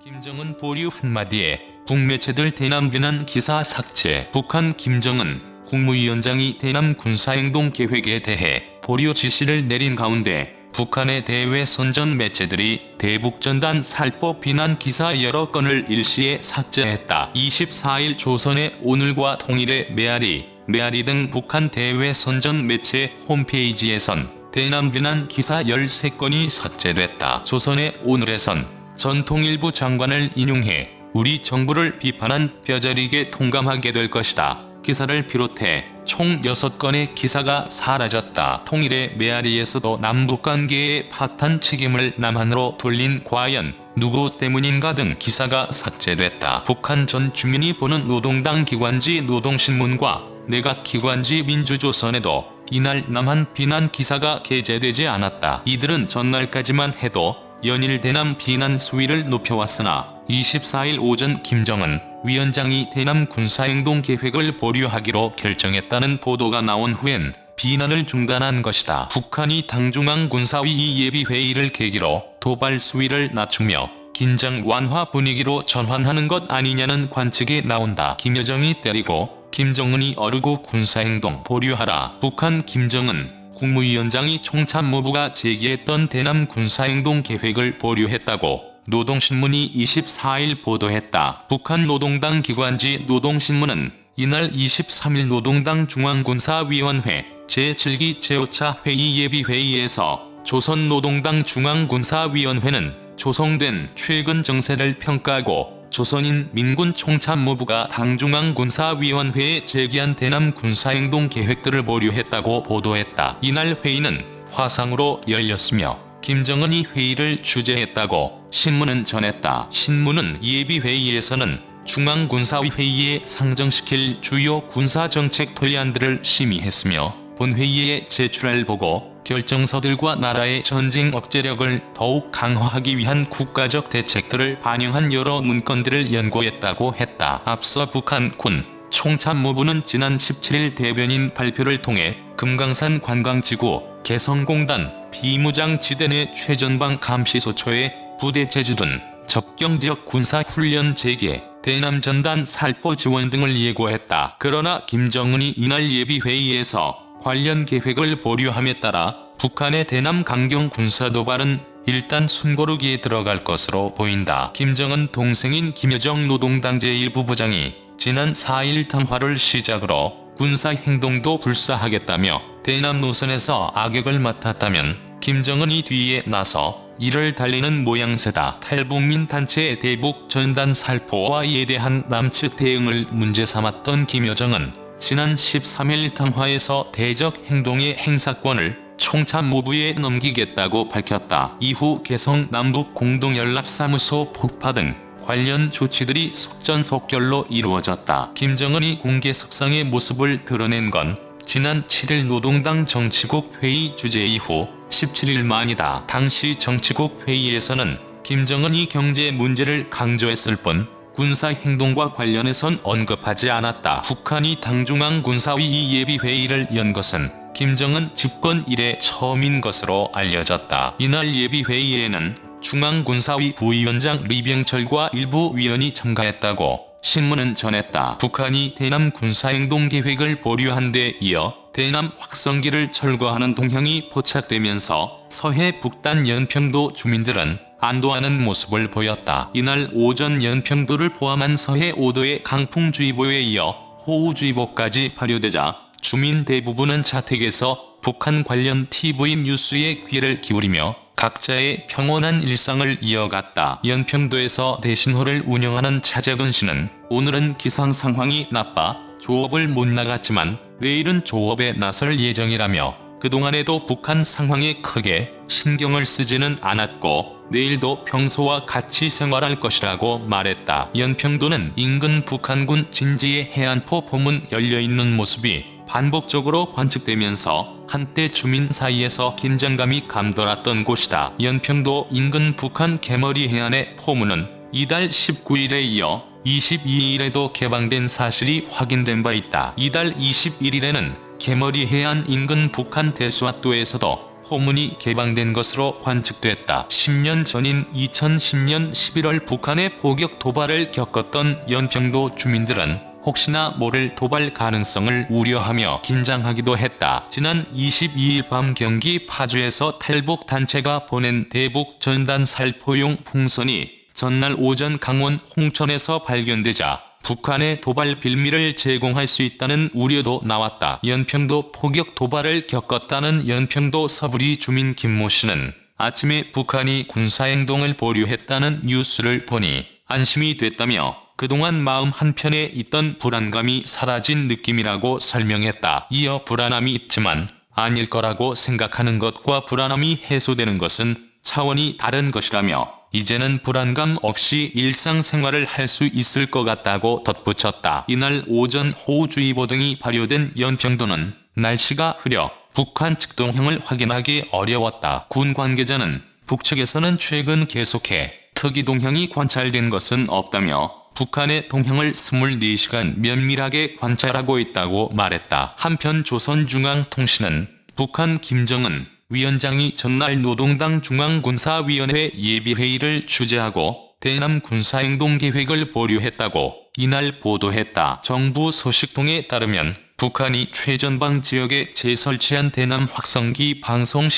김정은 보류 한마디에 북매체들 대남 비난 기사 삭제. 북한 김정은 국무위원장이 대남 군사행동 계획에 대해 보류 지시를 내린 가운데 북한의 대외 선전 매체들이 대북전단 살포 비난 기사 여러 건을 일시에 삭제했다. 24일 조선의 오늘과 통일의 메아리 등 북한 대외 선전 매체 홈페이지에선 대남 비난 기사 13건이 삭제됐다. 조선의 오늘에선 전 통일부 장관을 인용해 우리 정부를 비판한 뼈저리게 통감하게 될 것이다. 기사를 비롯해 총 6건의 기사가 사라졌다. 통일의 메아리에서도 남북관계의 파탄 책임을 남한으로 돌린 과연 누구 때문인가 등 기사가 삭제됐다. 북한 전 주민이 보는 노동당 기관지 노동신문과 내각 기관지 민주조선에도 이날 남한 비난 기사가 게재되지 않았다. 이들은 전날까지만 해도 연일 대남 비난 수위를 높여왔으나 24일 오전 김정은 위원장이 대남 군사행동 계획을 보류하기로 결정했다는 보도가 나온 후엔 비난을 중단한 것이다. 북한이 당중앙 군사위 예비회의를 계기로 도발 수위를 낮추며 긴장 완화 분위기로 전환하는 것 아니냐는 관측이 나온다. 김여정이 때리고 김정은이 어르고 군사행동 보류하라. 북한 김정은 국무위원장이 총참모부가 제기했던 대남 군사행동 계획을 보류했다고 노동신문이 24일 보도했다. 북한 노동당 기관지 노동신문은 이날 23일 노동당 중앙군사위원회 제7기 제5차 회의 예비회의에서 조선노동당 중앙군사위원회는 조성된 최근 정세를 평가하고 조선인 민군 총참모부가 당중앙군사위원회에 제기한 대남 군사행동 계획들을 보류했다고 보도했다. 이날 회의는 화상으로 열렸으며 김정은이 회의를 주재했다고 신문은 전했다. 신문은 예비회의에서는 중앙군사위회의에 상정시킬 주요 군사정책 토의안들을 심의했으며 본회의에 제출할 보고 결정서들과 나라의 전쟁 억제력을 더욱 강화하기 위한 국가적 대책들을 반영한 여러 문건들을 연구했다고 했다. 앞서 북한 군 총참모부는 지난 17일 대변인 발표를 통해 금강산 관광지구 개성공단 비무장지대 내 최전방 감시소초에 부대 제주 등 접경지역 군사훈련 재개, 대남전단 살포 지원 등을 예고했다. 그러나 김정은이 이날 예비회의에서 관련 계획을 보류함에 따라 북한의 대남 강경 군사도발은 일단 숨고르기에 들어갈 것으로 보인다. 김정은 동생인 김여정 노동당 제1부부장이 지난 4일談話를 시작으로 군사행동도 불사하겠다며 대남 노선에서 악역을 맡았다면 김정은이 뒤에 나서 이를 달리는 모양새다. 탈북민 단체 대북 전단 살포와에 대한 남측 대응을 문제 삼았던 김여정은 지난 13일談話에서 대적 행동의 행사권을 총참모부에 넘기겠다고 밝혔다. 이후 개성 남북 공동연락사무소 폭파 등 관련 조치들이 속전속결로 이루어졌다. 김정은이 공개석상의 모습을 드러낸 건 지난 7일 노동당 정치국 회의 주재 이후 17일 만이다. 당시 정치국 회의에서는 김정은이 경제 문제를 강조했을 뿐 군사행동과 관련해선 언급하지 않았다. 북한이 당중앙 군사위 예비회의를 연 것은 김정은 집권 이래 처음인 것으로 알려졌다. 이날 예비회의에는 중앙군사위 부위원장 리병철과 일부 위원이 참가했다고 신문은 전했다. 북한이 대남 군사행동 계획을 보류한 데 이어 대남 확성기를 철거하는 동향이 포착되면서 서해 북단 연평도 주민들은 안도하는 모습을 보였다. 이날 오전 연평도를 포함한 서해 5도의 강풍주의보에 이어 호우주의보까지 발효되자 주민 대부분은 자택에서 북한 관련 TV 뉴스에 귀를 기울이며 각자의 평온한 일상을 이어갔다. 연평도에서 대신호를 운영하는 차재근 씨는 오늘은 기상 상황이 나빠 조업을 못 나갔지만 내일은 조업에 나설 예정이라며 그동안에도 북한 상황에 크게 신경을 쓰지는 않았고 내일도 평소와 같이 생활할 것이라고 말했다. 연평도는 인근 북한군 진지의 해안포 포문 열려있는 모습이 반복적으로 관측되면서 한때 주민 사이에서 긴장감이 감돌았던 곳이다. 연평도 인근 북한 개머리 해안의 포문은 이달 19일에 이어 22일에도 개방된 사실이 확인된 바 있다. 이달 21일에는 개머리 해안 인근 북한 대수앗도에서도 포문이 개방된 것으로 관측됐다. 10년 전인 2010년 11월 북한의 포격 도발을 겪었던 연평도 주민들은 혹시나 모를 도발 가능성을 우려하며 긴장하기도 했다. 지난 22일 밤 경기 파주에서 탈북 단체가 보낸 대북 전단 살포용 풍선이 전날 오전 강원 홍천에서 발견되자 북한의 도발 빌미를 제공할 수 있다는 우려도 나왔다. 연평도 포격 도발을 겪었다는 연평도 서부리 주민 김모 씨는 아침에 북한이 군사행동을 보류했다는 뉴스를 보니 안심이 됐다며 그동안 마음 한편에 있던 불안감이 사라진 느낌이라고 설명했다. 이어 불안함이 있지만 아닐 거라고 생각하는 것과 불안함이 해소되는 것은 차원이 다른 것이라며 이제는 불안감 없이 일상생활을 할 수 있을 것 같다고 덧붙였다. 이날 오전 호우주의보 등이 발효된 연평도는 날씨가 흐려 북한 측 동향을 확인하기 어려웠다. 군 관계자는 북측에서는 최근 계속해 특이 동향이 관찰된 것은 없다며 북한의 동향을 24시간 면밀하게 관찰하고 있다고 말했다. 한편 조선중앙통신은 북한 김정은 위원장이 전날 노동당 중앙군사위원회 예비회의를 주재하고 대남 군사행동 계획을 보류했다고 이날 보도했다. 정부 소식통에 따르면 북한이 최전방 지역에 재설치한 대남 확성기 방송